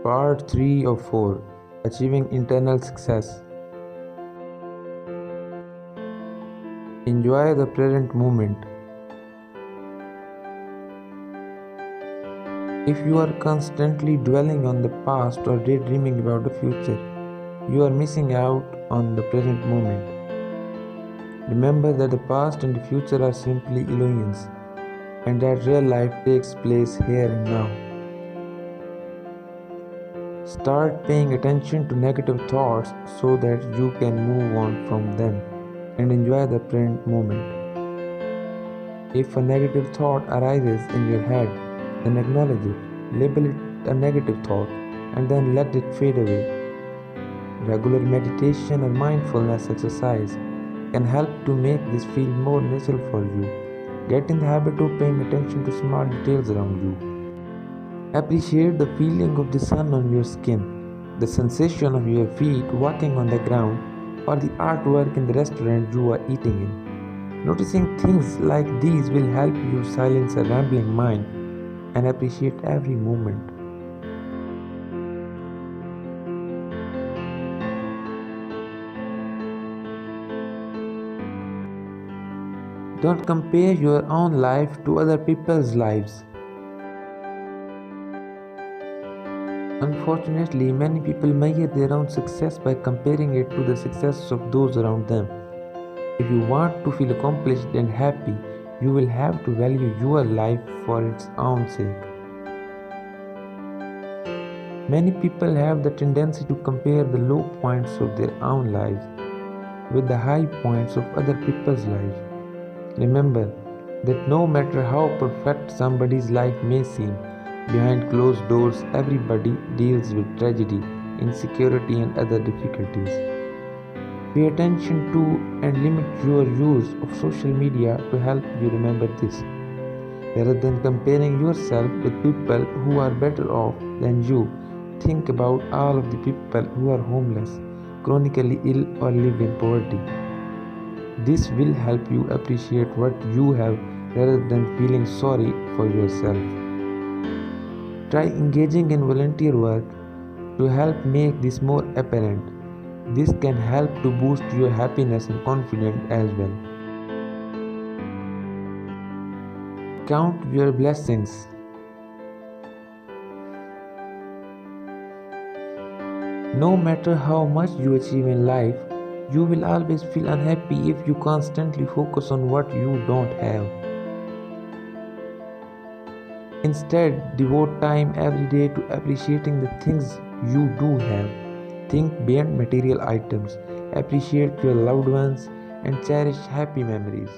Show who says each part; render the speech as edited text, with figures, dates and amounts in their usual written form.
Speaker 1: Part 3 of 4, Achieving Internal Success. Enjoy the present moment. If you are constantly dwelling on the past or daydreaming about the future, you are missing out on the present moment. Remember that the past and the future are simply illusions, and that real life takes place here and now. Start paying attention to negative thoughts so that you can move on from them and enjoy the present moment. If a negative thought arises in your head, then acknowledge it, label it a negative thought, and then let it fade away. Regular meditation or mindfulness exercise can help to make this feel more natural for you. Get in the habit of paying attention to small details around you. Appreciate the feeling of the sun on your skin, the sensation of your feet walking on the ground, or the artwork in the restaurant you are eating in. Noticing things like these will help you silence a rambling mind and appreciate every moment. Don't compare your own life to other people's lives. Unfortunately, many people measure their own success by comparing it to the success of those around them. If you want to feel accomplished and happy, you will have to value your life for its own sake. Many people have the tendency to compare the low points of their own lives with the high points of other people's lives. Remember that no matter how perfect somebody's life may seem, behind closed doors, everybody deals with tragedy, insecurity, and other difficulties. Pay attention to and limit your use of social media to help you remember this. Rather than comparing yourself with people who are better off than you, think about all of the people who are homeless, chronically ill, or live in poverty. This will help you appreciate what you have rather than feeling sorry for yourself. Try engaging in volunteer work to help make this more apparent. This can help to boost your happiness and confidence as well. Count your blessings. No matter how much you achieve in life, you will always feel unhappy if you constantly focus on what you don't have. Instead, devote time every day to appreciating the things you do have. Think beyond material items, appreciate your loved ones, and cherish happy memories.